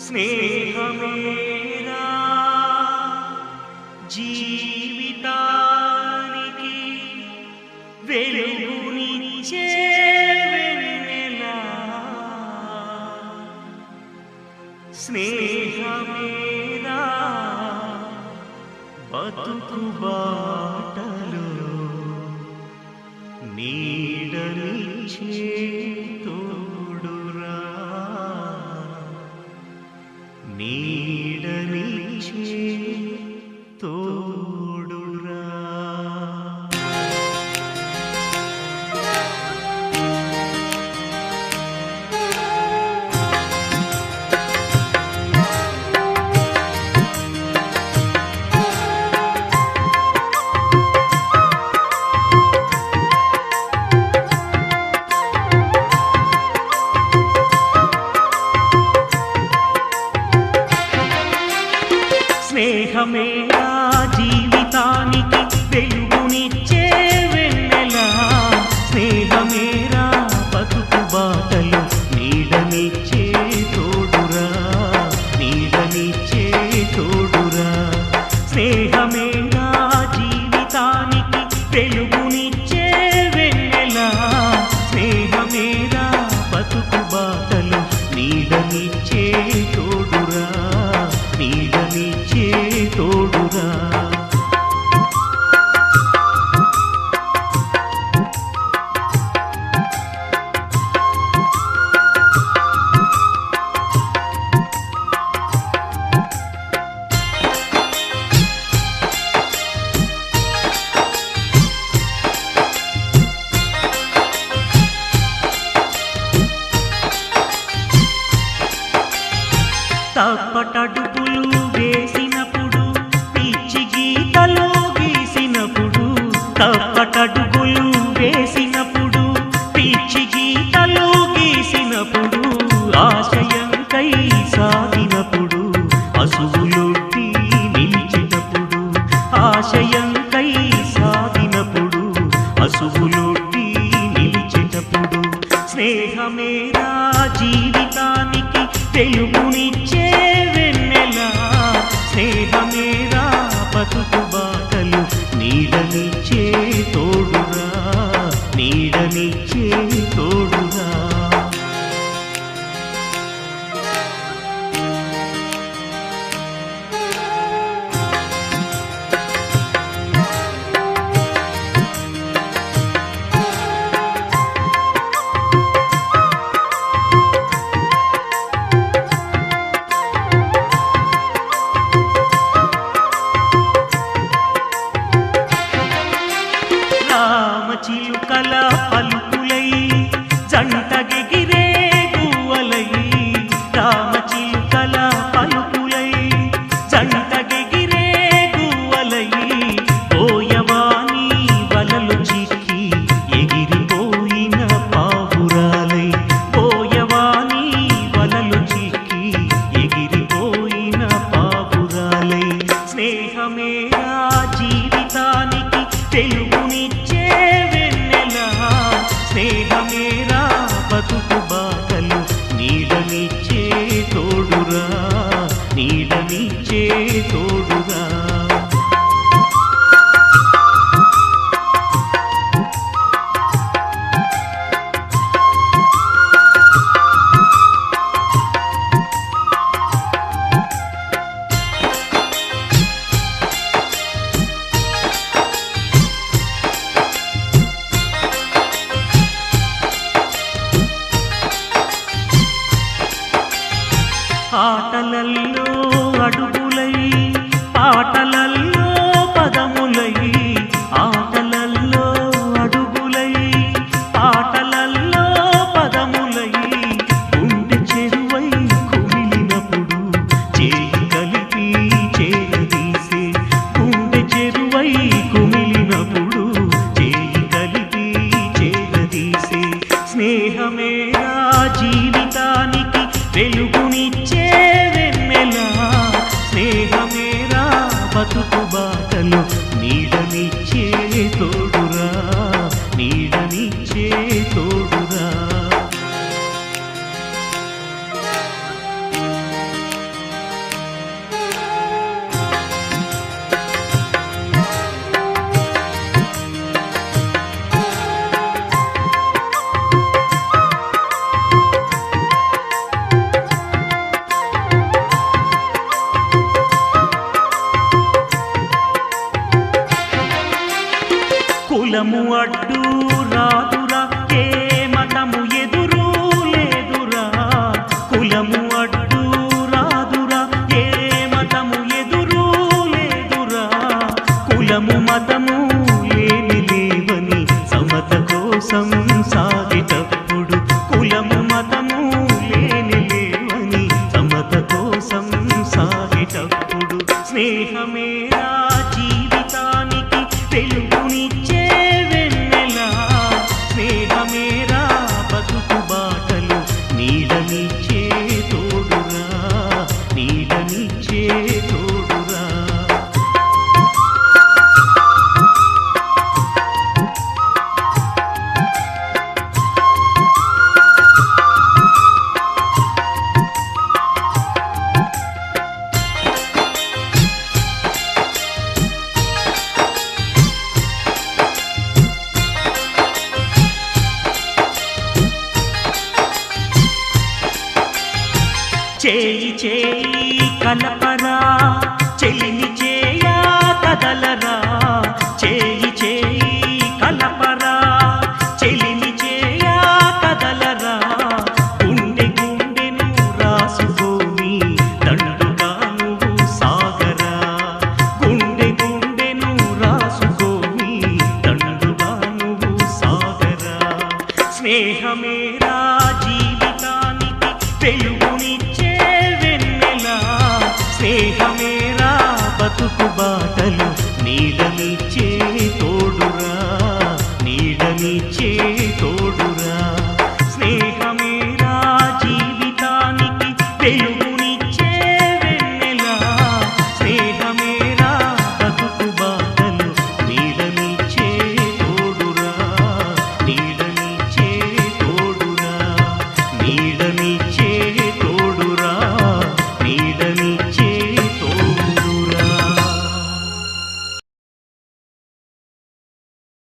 స్నేహమేరా జీవితానికి వెలుగునిచ్చే వెన్నెలా, స్నేహమేరా బతుకు బాటలో నీడనిచ్చే తోడురా, నీడనిచ్చే తోడురా. స్నేహమేరా జీవితానికి వెలుగునిచ్చే వెన్నెలా, స్నేహమేరా బతుకు బాటలు నీడనిచ్చే తోడురా, నీడనిచ్చే తోడురా. స్నేహమేరా జీవితానికి వెలుగునిచ్చే వెన్నెలా, స్నేహమేరా బతుకు బాటలు నీడనిచ్చే తోడురా, నీడనిచ్చే తోడురా. తప్పటడుగులు వేసినప్పుడు పిచ్చి గీతలు గీసినప్పుడు, తప్పటడుగులు వేసినప్పుడు పిచ్చి గీతలు గీసినప్పుడు, ఆశయంకై సాగినప్పుడు అసువులొట్టి నిలిచినప్పుడు, ఆశయంకై సాగినప్పుడు అసువులొట్టి నిలిచినప్పుడు, స్నేహమేరా జీవితానికి వెలుగునిచ్చే వెన్నెలా, స్నేహమేరా బతుకు బాటలు నీడనిచ్చే తోడురా, నీడనిచ్చే తోడురా. చిలుకల పలుకులై జంటగెగిరే గువ్వలై, రామచిలుకల పలుకులై జంటగెగిరే గువ్వలై, పోయవాని వలలు చిక్కి ఎగిరిపోయిన పావురాలై, పోయవాని వలలు చిక్కి ఎగిరిపోయిన పావురాలై. స్నేహమేరా జీవితానికి వెలుగునిచ్చే వెన్నెలా, స్నేహమేరా బతుకు బాటలు నీడనిచ్చే తోడురా, నీడనిచ్చే తోడురా. ఆటలల్లో అడుగులై పాటలల్లో పదములై, ఆటలల్లో అడుగులై పాటలల్లో పదములై, గుండె చెరువై కుమిలినప్పుడు చేయి కలిపి చేరదీసే, గుండె చెరువై కుమిలినప్పుడు చేయి కలిపి చేరదీసే, స్నేహమేరా జీవితానికి వెలుగునిచ్చే వెన్నెలా, స్నేహమేరా బతుకు బాటలు నీడనిచ్చే తోడురా, నీడనిచ్చే తోడురా. కులము అడ్డు రాదురా, ఏ మతము ఎదురు లేదురా. కులము అడ్డు రాదురా, ఏ మతము ఎదురు లేదురా. కులము మతము లేని లేవని సమత కోసం సాగేటప్పుడు, కులము మతము లేని లేవని సమత కోసం సాగేటప్పుడు, స్నేహమేరా జీవితానికి వెలుగునిచ్చే వెన్నెలా. స్నేహమేరా బతుకు బాటలు నీడనిచ్చే తోడురా, నీడనిచ్చే తోడురా. చేయి చేయి కలపరా, చెలిని చేయా కదలరా. చేయి చేయి కలపరా, చెలిని చేయా కదలరా. గుండె గుండెను రాసుకొని దండుగా నువ్వు సాగరా. గుండె గుండెను రాసుకొని దండుగా నువ్వు సాగరా. స్నేహమేరా జీవితానికి వెలుగునిచ్చే వెన్నెలా. స్నేహమేరా బతుకు బాటలు నీడనిచ్చే తోడురా, నీడనిచ్చే తోడురా.